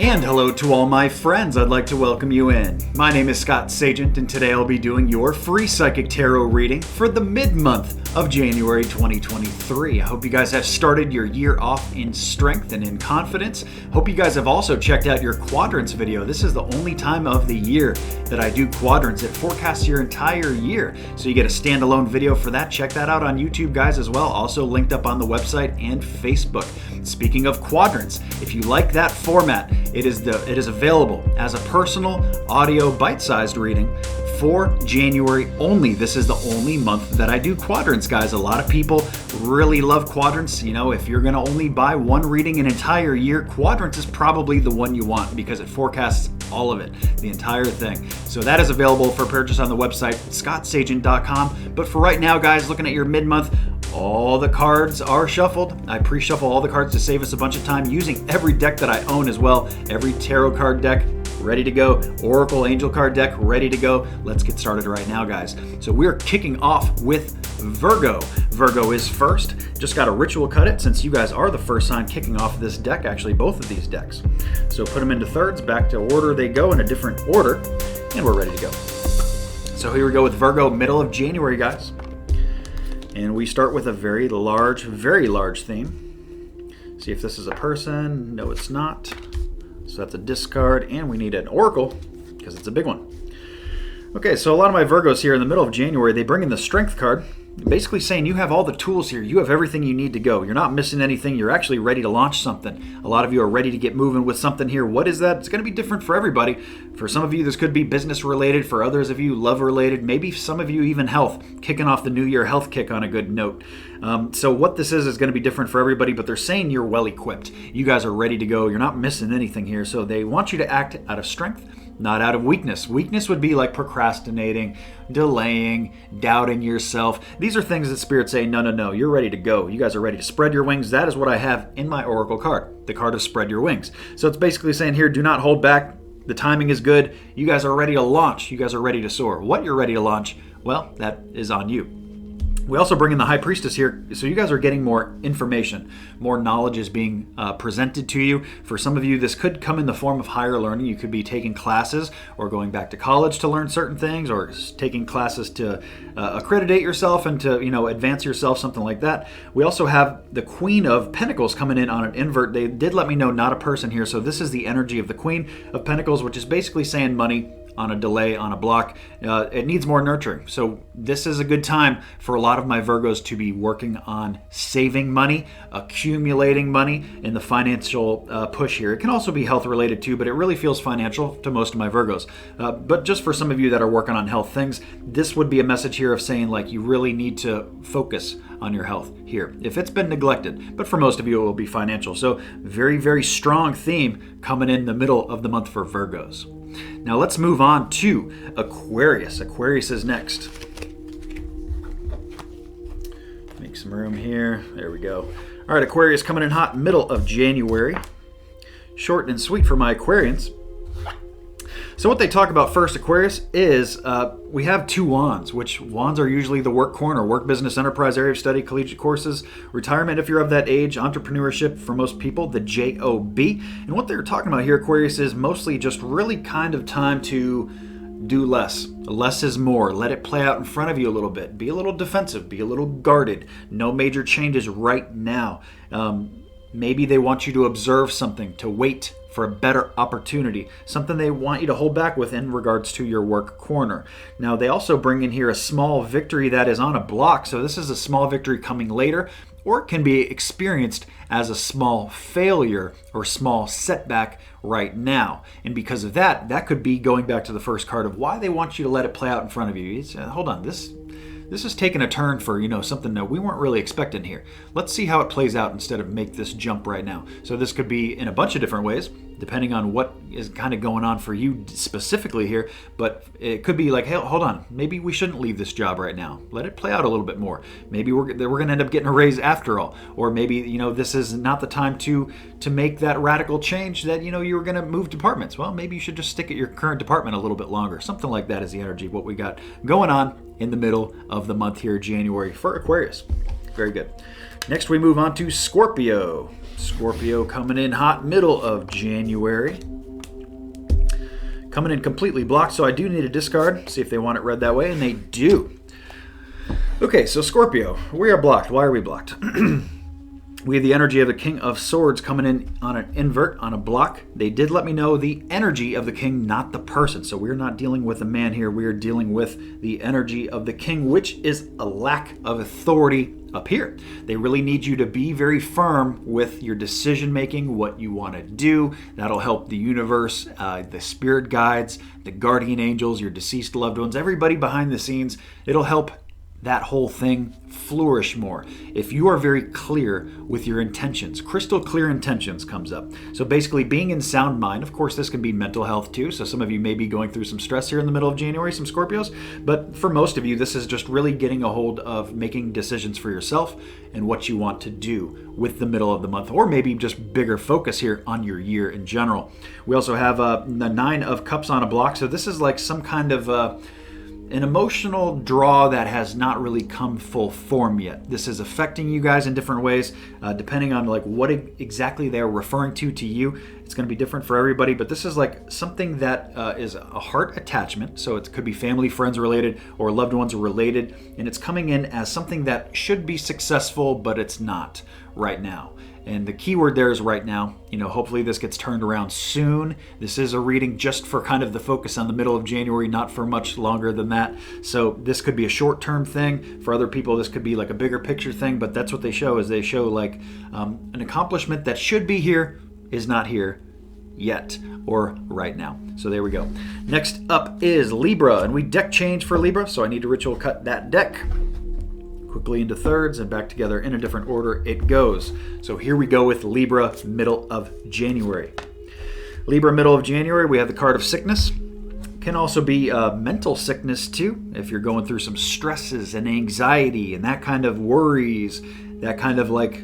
And hello to all my friends, I'd like to welcome you in. My name is Scott Sagent, and today I'll be doing your free psychic tarot reading for the mid-month of January 2023. I hope you guys have started your year off in strength and in confidence. Hope you guys have also checked out your quadrants video. This is the only time of the year that I do quadrants. It forecasts your entire year, so you get a standalone video for that. Check that out on YouTube, guys, as well. Also linked up on the website and Facebook. Speaking of quadrants, if you like that format, it is available as a personal audio bite-sized reading for January only. This is the only month that I do quadrants, guys. A lot of people really love quadrants. You know, if you're going to only buy one reading an entire year, quadrants is probably the one you want because it forecasts all of it, the entire thing. So that is available for purchase on the website, scottsagent.com. But for right now, guys, looking at your mid-month, all the cards are shuffled. I pre-shuffle all the cards to save us a bunch of time using every deck that I own as well. Every tarot card deck ready to go. Oracle Angel card deck ready to go. Let's get started right now, guys. So we're kicking off with Virgo. Virgo is first. Just got a ritual cut it since you guys are the first sign kicking off this deck, actually both of these decks. So put them into thirds, back to order they go in a different order, and we're ready to go. So here we go with Virgo, middle of January, guys. And we start with a very large theme. See if this is a person. No, it's not. So that's a discard, and we need an oracle because it's a big one. Okay, so a lot of my Virgos here in the middle of January, they bring in the strength card, basically saying you have all the tools here. You have everything you need to go. You're not missing anything. You're actually ready to launch something. A lot of you are ready to get moving with something here. What is that? It's going to be different for everybody. For some of you, this could be business related. For others of you, love related. Maybe some of you even health. Kicking off the new year health kick on a good note. So what this is going to be different for everybody, but they're saying you're well equipped. You guys are ready to go. You're not missing anything here. So they want you to act out of strength, not out of weakness. Weakness would be like procrastinating, delaying, doubting yourself. These are things that Spirit say, no, you're ready to go. You guys are ready to spread your wings. That is what I have in my Oracle card, the card of spread your wings. So it's basically saying here, do not hold back. The timing is good. You guys are ready to launch. You guys are ready to soar. What you're ready to launch, well, that is on you. We also bring in the High Priestess here, so you guys are getting more information. More knowledge is being presented to you. For some of you, this could come in the form of higher learning. You could be taking classes or going back to college to learn certain things, or taking classes to accreditate yourself and to advance yourself, something like that. We also have the Queen of Pentacles coming in on an invert. They did let me know not a person here, so this is the energy of the Queen of Pentacles, which is basically saying money on a delay, on a block. It needs more nurturing. So this is a good time for a lot of my Virgos to be working on saving money, accumulating money in the financial push here. It can also be health related too, but it really feels financial to most of my Virgos. But just for some of you that are working on health things, this would be a message here of saying like you really need to focus on your health here if it's been neglected. But for most of you, it will be financial. So very, very strong theme coming in the middle of the month for Virgos. Now let's move on to Aquarius. Aquarius is next. Make some room here. There we go. All right, Aquarius coming in hot, middle of January. Short and sweet for my Aquarians. So what they talk about first, Aquarius, is we have two wands, which wands are usually the work corner, work, business, enterprise, area of study, collegiate courses, retirement if you're of that age, entrepreneurship for most people, the JOB. And what they're talking about here, Aquarius, is mostly just really kind of time to do less. Less is more. Let it play out in front of you a little bit. Be a little defensive. Be a little guarded. No major changes right now. Maybe they want you to observe something, to wait for a better opportunity, something they want you to hold back with in regards to your work corner. Now, they also bring in here a small victory that is on a block. So this is a small victory coming later, or it can be experienced as a small failure or small setback right now. And because of that, that could be going back to the first card of why they want you to let it play out in front of you. It's, hold on, this is taking a turn for, something that we weren't really expecting here. Let's see how it plays out instead of make this jump right now. So this could be in a bunch of different ways, depending on what is kind of going on for you specifically here. But it could be like, hey, hold on, maybe we shouldn't leave this job right now. Let it play out a little bit more. Maybe we're going to end up getting a raise after all. Or maybe, this is not the time to make that radical change that, you were going to move departments. Well, maybe you should just stick at your current department a little bit longer. Something like that is the energy of what we got going on in the middle of the month here, January, for Aquarius. Very good. Next, we move on to Scorpio. Scorpio coming in hot, middle of January. coming in completely blocked, so I do need a discard, see if they want it read that way, and they do. Okay, so Scorpio, we are blocked. Why are we blocked? We have the energy of the King of Swords coming in on an invert, on a block. They did let me know the energy of the King, not the person. So we're not dealing with a man here. We are dealing with the energy of the King, which is a lack of authority up here. They really need you to be very firm with your decision making, what you want to do. That'll help the universe, the spirit guides, the guardian angels, your deceased loved ones, everybody behind the scenes. It'll help that whole thing flourish more if you are very clear with your intentions. Crystal clear intentions comes up. So basically being in sound mind. Of course, this can be mental health too, so some of you may be going through some stress here in the middle of January, some Scorpios, but for most of you this is just really getting a hold of making decisions for yourself and what you want to do with the middle of the month, or maybe just bigger focus here on your year in general. We also have the Nine of Cups on a block, so this is like some kind of an emotional draw that has not really come full form yet. This is affecting you guys in different ways, depending on like what exactly they're referring to you. It's going to be different for everybody, but this is like something that is a heart attachment. So it could be family, friends related, or loved ones related, and it's coming in as something that should be successful, but it's not right now. And the key word there is right now. Hopefully this gets turned around soon. This is a reading just for kind of the focus on the middle of January, not for much longer than that. So this could be a short-term thing. For other people, this could be like a bigger picture thing, but that's what they show, is they show like an accomplishment that should be here is not here yet or right now. So there we go. Next up is Libra, and we deck change for Libra, so I need to ritual cut that deck. Quickly into thirds and back together in a different order it goes. So here we go with Libra, middle of January. Libra, middle of January, we have the card of sickness. Can also be mental sickness too, if you're going through some stresses and anxiety and that kind of worries, that kind of like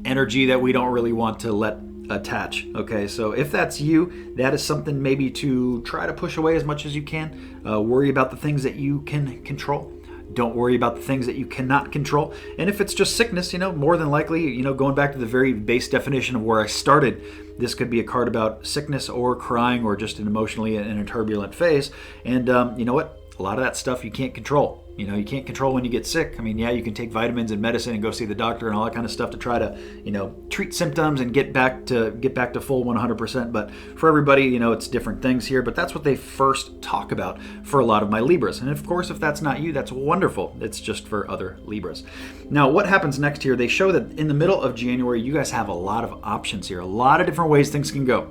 energy that we don't really want to let attach. Okay, so if that's you, that is something maybe to try to push away as much as you can. Worry about the things that you can control. Don't worry about the things that you cannot control. And if it's just sickness, more than likely, going back to the very base definition of where I started, this could be a card about sickness or crying or just an emotionally in a turbulent phase. And you know what? A lot of that stuff you can't control. You can't control when you get sick. I mean, yeah, you can take vitamins and medicine and go see the doctor and all that kind of stuff to try to, treat symptoms and get back to full 100%. But for everybody, it's different things here. But that's what they first talk about for a lot of my Libras. And of course, if that's not you, that's wonderful. It's just for other Libras. Now, what happens next here? They show that in the middle of January, you guys have a lot of options here, a lot of different ways things can go.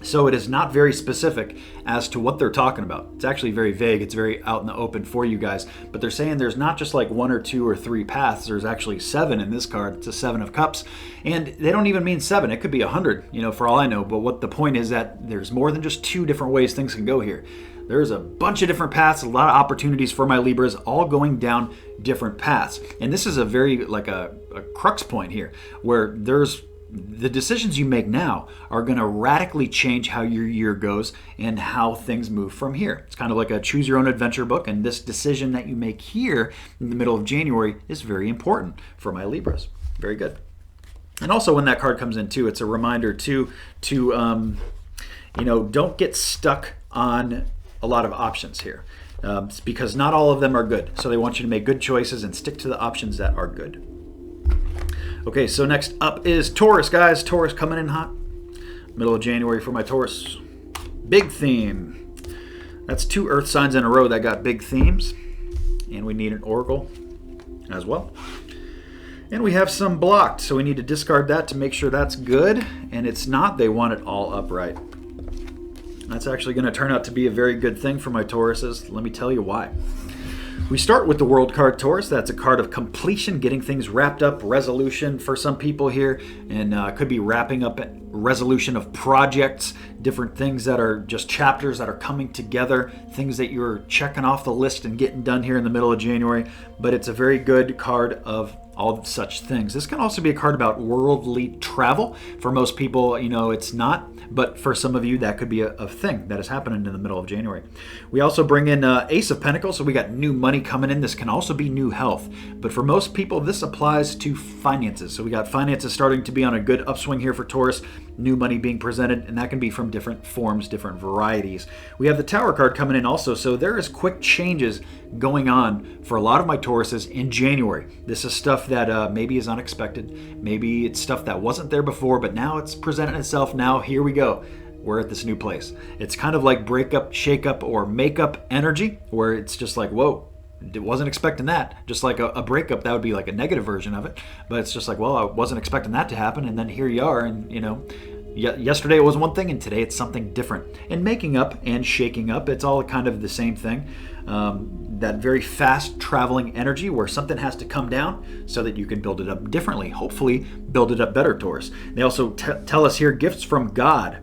So it is not very specific as to what they're talking about. It's actually very vague. It's very out in the open for you guys. But they're saying there's not just like one or two or three paths. There's actually 7 in this card. It's a 7 of Cups. And they don't even mean 7. It could be 100, for all I know. But what the point is that there's more than just 2 different ways things can go here. There's a bunch of different paths, a lot of opportunities for my Libras, all going down different paths. And this is a very like a crux point here, where the decisions you make now are going to radically change how your year goes and how things move from here. It's kind of like a choose your own adventure book, and this decision that you make here in the middle of January is very important for my Libras. Very good. And also when that card comes in too, it's a reminder to don't get stuck on a lot of options here. It's because not all of them are good. So they want you to make good choices and stick to the options that are good. Okay, so next up is Taurus, guys. Taurus coming in hot. Middle of January for my Taurus. Big theme. That's 2 earth signs in a row that got big themes. And we need an oracle as well. And we have some blocked, so we need to discard that to make sure that's good. And it's not. They want it all upright. That's actually going to turn out to be a very good thing for my Tauruses. Let me tell you why. We start with the World card, Taurus. That's a card of completion, getting things wrapped up, resolution for some people here, and could be wrapping up resolution of projects, different things that are just chapters that are coming together, things that you're checking off the list and getting done here in the middle of January. But it's a very good card of all such things. This can also be a card about worldly travel. For most people, it's not. But for some of you, that could be a thing that is happening in the middle of January. We also bring in Ace of Pentacles, so we got new money coming in. This can also be new health. But for most people, this applies to finances. So we got finances starting to be on a good upswing here for Taurus. new money being presented, and that can be from different forms, different varieties. We have the Tower card coming in also, so there is quick changes going on for a lot of my Tauruses in January. This is stuff that maybe is unexpected. Maybe it's stuff that wasn't there before, but now it's presenting itself. Now here we go. We're at this new place. It's kind of like breakup, shakeup, or makeup energy, where it's just like, whoa, wasn't expecting that. Just like a breakup, that would be like a negative version of it. But it's just like, well, I wasn't expecting that to happen, and then here you are, and yesterday it was one thing, and today it's something different. And making up and shaking up, it's all kind of the same thing. That very fast traveling energy where something has to come down so that you can build it up differently. Hopefully build it up better, Taurus. They also tell us here, gifts from God.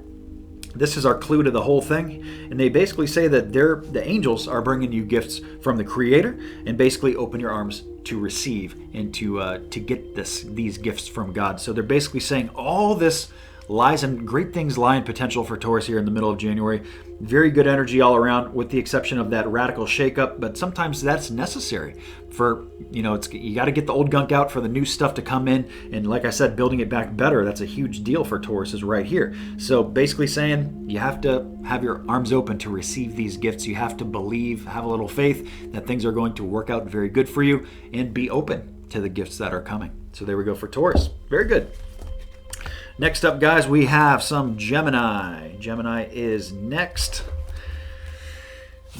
This is our clue to the whole thing, and they basically say that the angels are bringing you gifts from the Creator, and basically open your arms to receive and to get these gifts from God. So they're basically saying all this lies and great things lie in potential for Taurus here in the middle of January. Very good energy all around, with the exception of that radical shakeup, but sometimes that's necessary for, you got to get the old gunk out for the new stuff to come in, and like I said, building it back better, that's a huge deal for Taurus is right here. So basically saying you have to have your arms open to receive these gifts. You have to believe, have a little faith that things are going to work out very good for you, and be open to the gifts that are coming. So there we go for Taurus. Very good. Next up, guys, we have some Gemini. Gemini is next.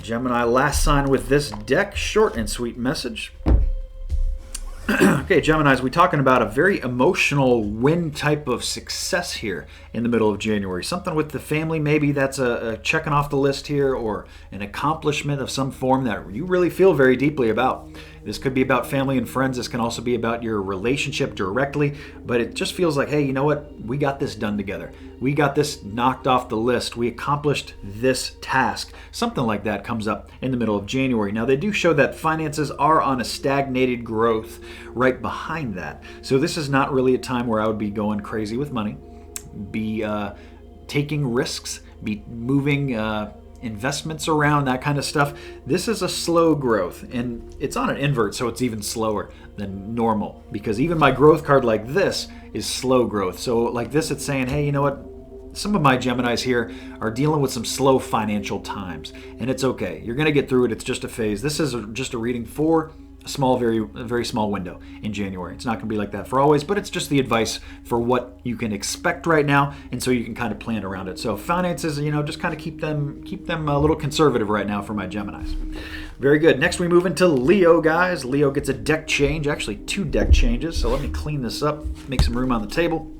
Gemini, last sign with this deck. Short and sweet message. Okay, Geminis, we're talking about a very emotional win type of success here in the middle of January. Something with the family, maybe that's a checking off the list here, or an accomplishment of some form that you really feel very deeply about. This could be about family and friends. This can also be about your relationship directly, but it just feels like, hey, you know what? We got this done together. We got this knocked off the list. We accomplished this task. Something like that comes up in the middle of January. Now, they do show that finances are on a stagnated growth right behind that. So this is not really a time where I would be going crazy with money, be taking risks, be moving investments around, that kind of stuff. This is a slow growth, and it's on an invert, so it's even slower than normal, because even my growth card like this is slow growth. So like this, it's saying, hey, you know what? Some of my Geminis here are dealing with some slow financial times, and it's okay. You're going to get through it. It's just a phase. This is just a reading for a small, very small window in January. It's not going to be like that for always, but it's just the advice for what you can expect right now, and so you can kind of plan around it. So finances, just kind of keep them a little conservative right now for my Geminis. Very good. Next, we move into Leo, guys. Leo gets a deck change, actually 2 deck changes. So let me clean this up, make some room on the table.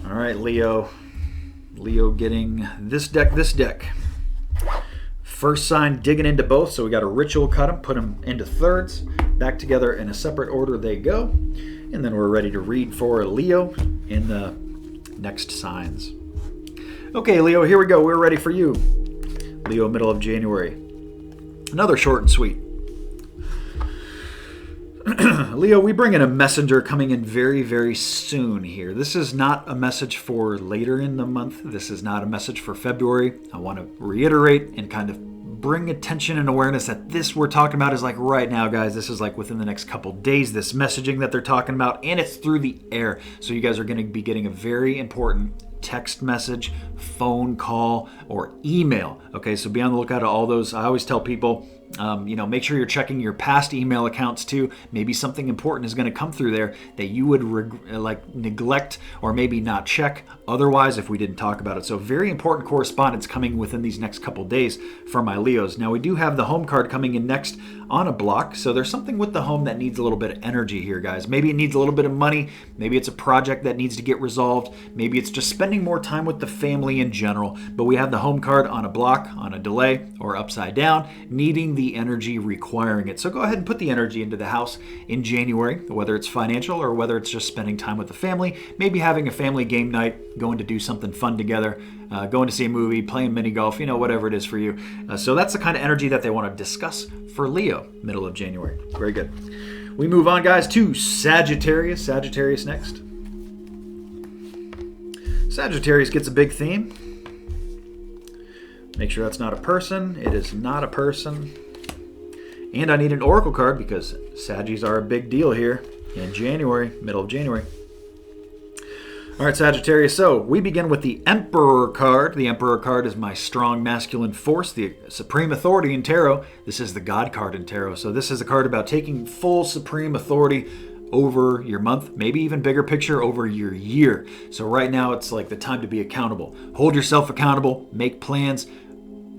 All right, Leo. Leo getting this deck. First sign digging into both, so we got a ritual cut them, put them into thirds, back together in a separate order they go, and then we're ready to read for Leo in the next signs. Okay, Leo, here we go. We're ready for you. Leo, middle of January. Another short and sweet. Leo, we bring in a messenger coming in very, very soon here. This is not a message for later in the month. This is not a message for February. I want to reiterate and kind of bring attention and awareness that this we're talking about is like right now, guys. This is like within the next couple days, this messaging that they're talking about, and it's through the air. So you guys are going to be getting a very important text message, phone call, or email. Okay, so be on the lookout at all those. I always tell people, make sure you're checking your past email accounts too. Maybe something important is going to come through there that you would neglect or maybe not check otherwise if we didn't talk about it. So very important correspondence coming within these next couple days for my Leos. Now we do have the home card coming in next on a block. So there's something with the home that needs a little bit of energy here, guys. Maybe it needs a little bit of money. Maybe it's a project that needs to get resolved. Maybe it's just spending more time with the family in general. But we have the home card on a block, on a delay, or upside down, needing the energy requiring it. So go ahead and put the energy into the house in January, whether it's financial or whether it's just spending time with the family, maybe having a family game night, going to do something fun together, going to see a movie, playing mini golf, whatever it is for you. So that's the kind of energy that they want to discuss for Leo, middle of January. Very good. We move on, guys, to Sagittarius. Sagittarius next. Sagittarius gets a big theme. Make sure that's not a person. It is not a person. And I need an oracle card because Saggies are a big deal here in January, middle of January. All right, Sagittarius. So we begin with the Emperor card. The Emperor card is my strong masculine force, the supreme authority in tarot. This is the God card in tarot. So this is a card about taking full supreme authority over your month, maybe even bigger picture over your year. So right now it's like the time to be accountable. Hold yourself accountable, make plans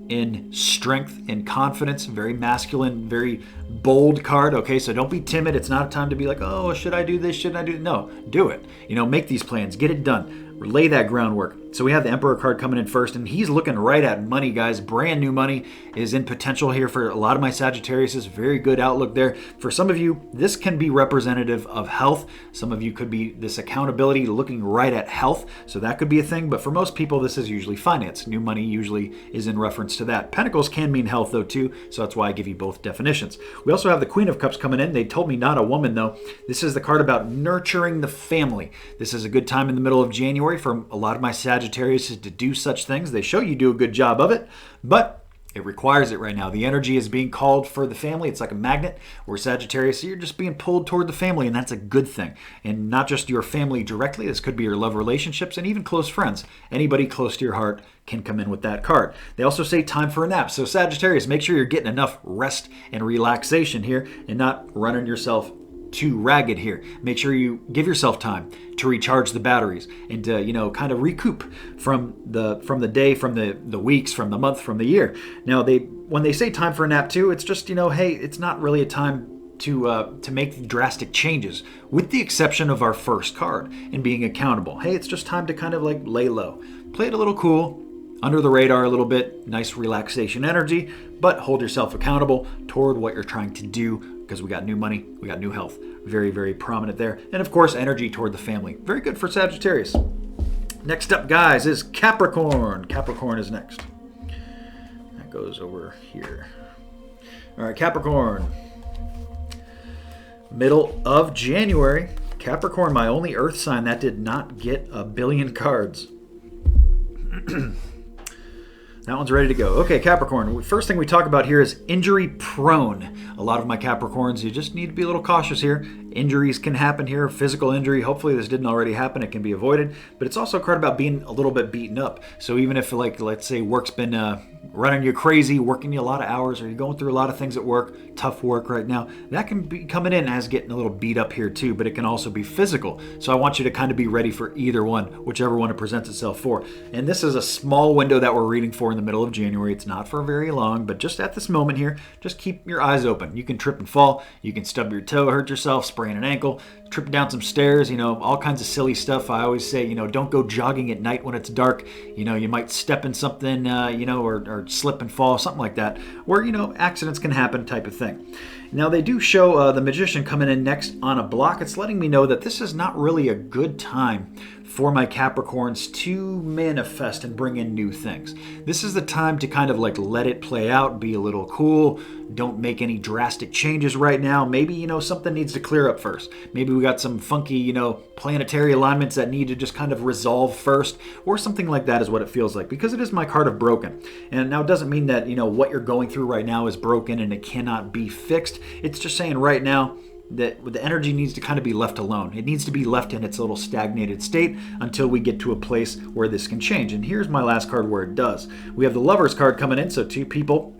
in strength and confidence. Very masculine, very bold card. Okay, so don't be timid. It's not a time to be like, oh, should I do this? Shouldn't I do? No, do it. Make these plans, get it done. Lay that groundwork. So we have the Emperor card coming in first, and he's looking right at money, guys. Brand new money is in potential here for a lot of my Sagittarius. Very good outlook there. For some of you, this can be representative of health. Some of you could be this accountability, looking right at health. So that could be a thing. But for most people, this is usually finance. New money usually is in reference to that. Pentacles can mean health, though, too. So that's why I give you both definitions. We also have the Queen of Cups coming in. They told me not a woman, though. This is the card about nurturing the family. This is a good time in the middle of January for a lot of my Sagittarius to do such things. They show you do a good job of it, but it requires it right now. The energy is being called for the family. It's like a magnet. Where Sagittarius, you're just being pulled toward the family, and that's a good thing. And not just your family directly. This could be your love relationships and even close friends. Anybody close to your heart can come in with that card. They also say time for a nap. So Sagittarius, make sure you're getting enough rest and relaxation here and not running yourself too ragged here. Make sure you give yourself time to recharge the batteries and to kind of recoup from the day, from the weeks, from the month, from the year. Now when they say time for a nap too, it's just hey, it's not really a time to make drastic changes, with the exception of our first card and being accountable. Hey, it's just time to kind of like lay low, play it a little cool, under the radar a little bit, nice relaxation energy, but hold yourself accountable toward what you're trying to do, because we got new money, we got new health. Very, very prominent there. And of course, energy toward the family. Very good for Sagittarius. Next up, guys, is Capricorn. Capricorn is next. That goes over here. All right, Capricorn. Middle of January. Capricorn, my only earth sign that did not get a billion cards. That one's ready to go. Okay, Capricorn. First thing we talk about here is injury prone. A lot of my Capricorns, you just need to be a little cautious here. Injuries can happen here, physical injury. Hopefully this didn't already happen. It can be avoided. But it's also a card about being a little bit beaten up. So even if, let's say work's been running you crazy, working you a lot of hours, or you're going through a lot of things at work, tough work right now, that can be coming in as getting a little beat up here too, but it can also be physical. So I want you to kind of be ready for either one, whichever one it presents itself for. And this is a small window that we're reading for in the middle of January. It's not for very long, but just at this moment here, just keep your eyes open. You can trip and fall, you can stub your toe, hurt yourself, sprain an ankle, trip down some stairs, all kinds of silly stuff. I always say, don't go jogging at night when it's dark. You might step in something, or slip and fall, something like that, where, accidents can happen type of thing. Now, they do show the Magician coming in next on a block. It's letting me know that this is not really a good time for my Capricorns to manifest and bring in new things. This is the time to kind of let it play out, be a little cool. Don't make any drastic changes right now. Maybe, something needs to clear up first. Maybe we got some funky, planetary alignments that need to just kind of resolve first, or something like that is what it feels like, because it is my card of broken. And now it doesn't mean that, what you're going through right now is broken and it cannot be fixed. It's just saying right now that the energy needs to kind of be left alone. It needs to be left in its little stagnated state until we get to a place where this can change. And here's my last card where it does. We have the Lovers card coming in, so two people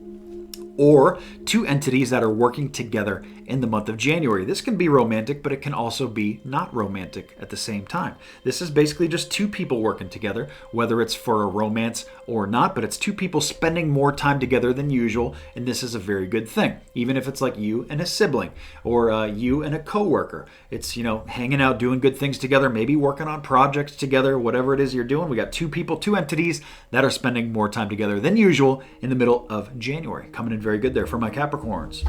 or two entities that are working together in the month of January. This can be romantic, but it can also be not romantic at the same time. This is basically just two people working together, whether it's for a romance or not, but it's two people spending more time together than usual, and this is a very good thing. Even if it's like you and a sibling, or you and a coworker. It's, hanging out, doing good things together, maybe working on projects together, whatever it is you're doing. We got two people, two entities that are spending more time together than usual in the middle of January. Coming in very good there for my Capricorns.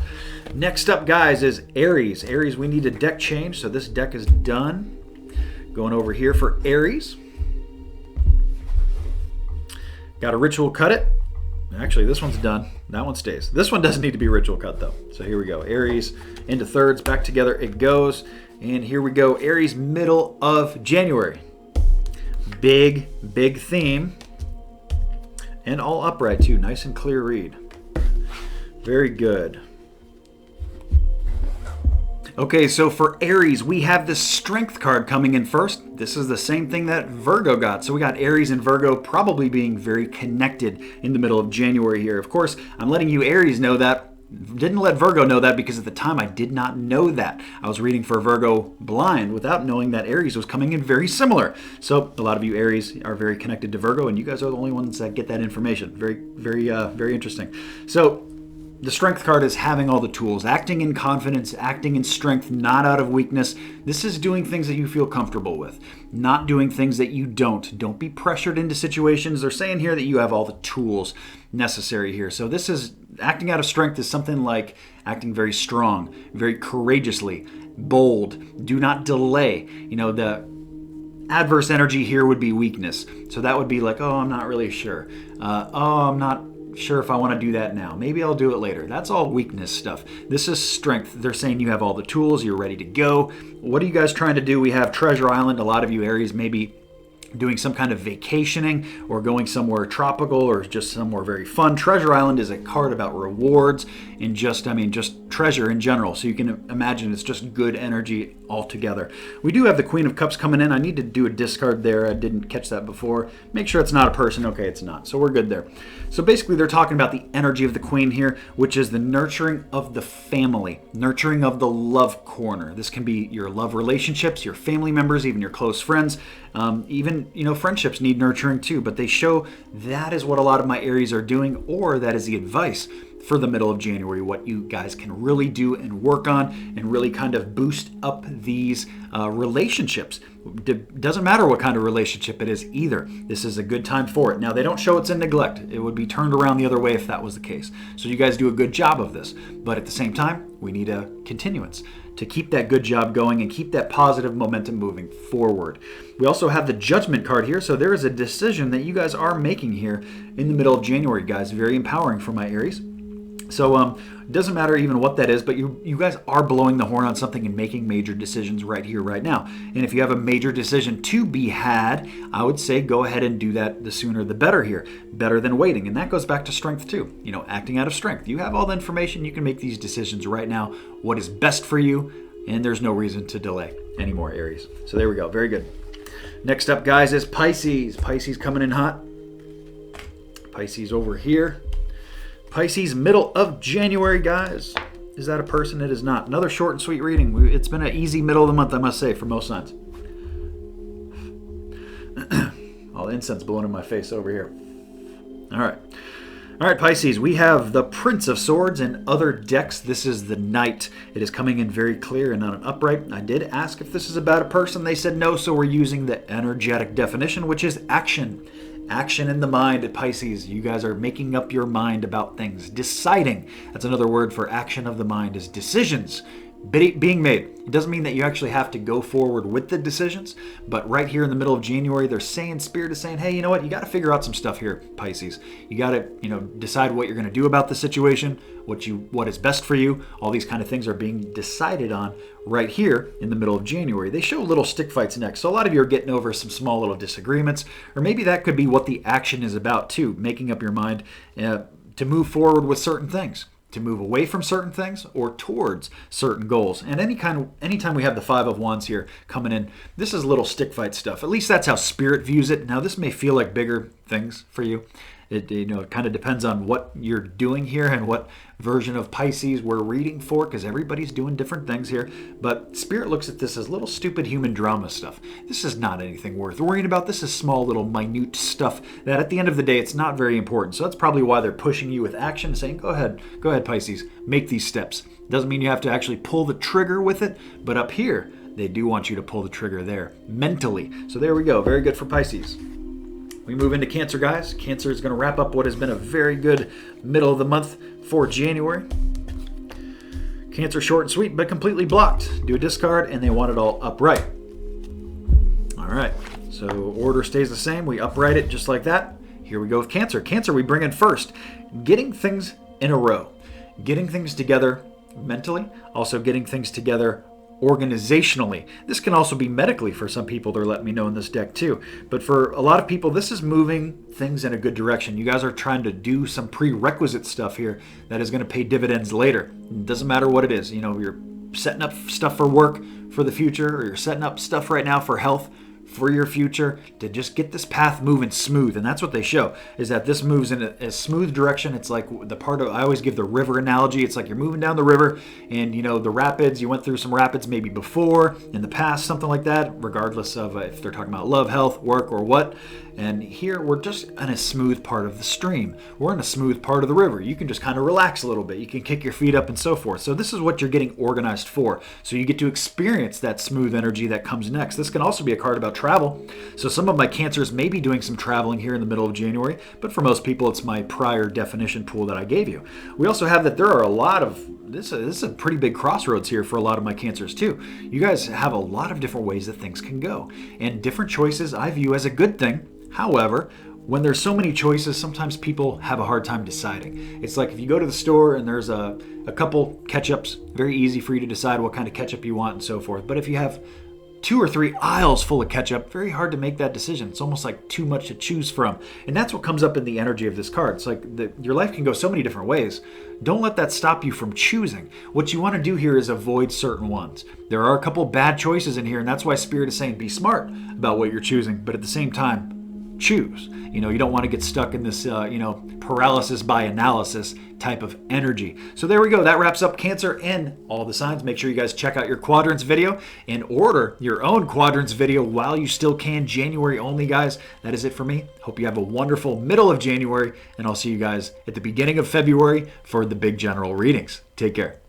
Next up, guys, is Aries. Aries, we need a deck change, so this deck is done. Going over here for Aries. Got a ritual cut it. Actually, this one's done. That one stays. This one doesn't need to be ritual cut, though. So here we go. Aries into thirds, back together it goes. And here we go. Aries, middle of January. Big, big theme. And all upright, too. Nice and clear read. Very good. Okay, so for Aries, we have the Strength card coming in first. this is the same thing that Virgo got. So we got Aries and Virgo probably being very connected in the middle of January here. Of course, I'm letting you Aries know that. Didn't let Virgo know that because at the time I did not know that. I was reading for Virgo blind without knowing that Aries was coming in very similar. So a lot of you Aries are very connected to Virgo, and you guys are the only ones that get that information. Very interesting. So the strength card is having all the tools, acting in confidence, acting in strength, not out of weakness. This is doing things that you feel comfortable with, not doing things that you don't. Don't be pressured into situations. They're saying here that you have all the tools necessary here. So this is acting out of strength is something like acting very strong, very courageously, bold. Do not delay. The adverse energy here would be weakness. So that would be like, oh, I'm not really sure. I'm not sure if I want to do that now. Maybe I'll do it later. That's all weakness stuff. This is strength. They're saying you have all the tools. You're ready to go. What are you guys trying to do? We have Treasure Island. A lot of you Aries maybe doing some kind of vacationing or going somewhere tropical or just somewhere very fun. Treasure Island is a card about rewards and just treasure in general. So you can imagine it's just good energy altogether. We do have the Queen of Cups coming in. I need to do a discard there. I didn't catch that before. Make sure it's not a person. Okay, it's not. So we're good there. So basically they're talking about the energy of the Queen here, which is the nurturing of the family, nurturing of the love corner. This can be your love relationships, your family members, even your close friends. Even friendships need nurturing too, but they show that is what a lot of my Aries are doing, or that is the advice for the middle of January, what you guys can really do and work on and really kind of boost up these relationships. Doesn't matter what kind of relationship it is either. This is a good time for it. Now, they don't show it's in neglect. It would be turned around the other way if that was the case. So you guys do a good job of this. But at the same time, we need a continuance to keep that good job going and keep that positive momentum moving forward. We also have the Judgment card here. So there is a decision that you guys are making here in the middle of January, guys. Very empowering for my Aries. So it doesn't matter even what that is, but you guys are blowing the horn on something and making major decisions right here, right now. And if you have a major decision to be had, I would say go ahead and do that the sooner the better here. Better than waiting. And that goes back to strength too. Acting out of strength. You have all the information. You can make these decisions right now. What is best for you. And there's no reason to delay anymore, Aries. So there we go. Very good. Next up, guys, is Pisces. Pisces coming in hot. Pisces over here. Pisces, middle of January, guys. Is that a person? It is not. Another short and sweet reading. It's been an easy middle of the month, I must say, for most signs. All the incense blowing in my face over here. All right, Pisces. We have the Prince of Swords and other decks. This is the Knight. It is coming in very clear and on an upright. I did ask if this is about a person. They said no, so we're using the energetic definition, which is action. Action in the mind at Pisces. You guys are making up your mind about things. Deciding. That's another word for action of the mind, is decisions being made. It doesn't mean that you actually have to go forward with the decisions, but right here in the middle of January, they're saying, Spirit is saying, hey, you know what? You got to figure out some stuff here, Pisces. You got to, decide what you're going to do about the situation, what is best for you. All these kind of things are being decided on right here in the middle of January. They show little stick fights next. So a lot of you are getting over some small little disagreements, or maybe that could be what the action is about too, making up your mind to move forward with certain things, to move away from certain things or towards certain goals. And anytime we have the Five of Wands here coming in, this is little stick fight stuff. At least that's how Spirit views it. Now, this may feel like bigger things for you. It kind of depends on what you're doing here and what version of Pisces we're reading for, because everybody's doing different things here. But Spirit looks at this as little stupid human drama stuff. This is not anything worth worrying about. This is small little minute stuff that at the end of the day, it's not very important. So that's probably why they're pushing you with action, saying, go ahead, Pisces, make these steps. Doesn't mean you have to actually pull the trigger with it, but up here, they do want you to pull the trigger there mentally. So there we go. Very good for Pisces. We move into Cancer, guys. Cancer is going to wrap up what has been a very good middle of the month for January. Cancer, short and sweet, but completely blocked. Do a discard, and they want it all upright. All right, so order stays the same. We upright it just like that. Here we go with Cancer. Cancer, we bring in first. Getting things in a row. Getting things together mentally. Also getting things together organizationally. This can also be medically for some people. They're letting me know in this deck too. But for a lot of people, this is moving things in a good direction. You guys are trying to do some prerequisite stuff here that is going to pay dividends later. It doesn't matter what it is. You're setting up stuff for work for the future, or you're setting up stuff right now for health for your future, to just get this path moving smooth. And that's what they show, is that this moves in a smooth direction. It's like the part of, I always give the river analogy. It's like you're moving down the river and, you know, the rapids, you went through some rapids maybe before, in the past, something like that, regardless of if they're talking about love, health, work, or what. And here we're just in a smooth part of the stream. We're in a smooth part of the river. You can just kind of relax a little bit. You can kick your feet up and so forth. So this is what you're getting organized for. So you get to experience that smooth energy that comes next. This can also be a card about travel. So some of my Cancers may be doing some traveling here in the middle of January, but for most people, it's my prior definition pool that I gave you. We also have that there are a lot of, this is a pretty big crossroads here for a lot of my Cancers too. You guys have a lot of different ways that things can go. And different choices I view as a good thing. However, when there's so many choices, sometimes people have a hard time deciding. It's like if you go to the store and there's a couple ketchups, very easy for you to decide what kind of ketchup you want and so forth. But if you have 2 or 3 aisles full of ketchup, very hard to make that decision. It's almost like too much to choose from. And that's what comes up in the energy of this card. It's like your life can go so many different ways. Don't let that stop you from choosing. What you want to do here is avoid certain ones. There are a couple bad choices in here, and that's why Spirit is saying be smart about what you're choosing, but at the same time, choose. You know, you don't want to get stuck in this, paralysis by analysis type of energy. So there we go. That wraps up Cancer and all the signs. Make sure you guys check out your quadrants video and order your own quadrants video while you still can. January only, guys. That is it for me. Hope you have a wonderful middle of January, and I'll see you guys at the beginning of February for the big general readings. Take care.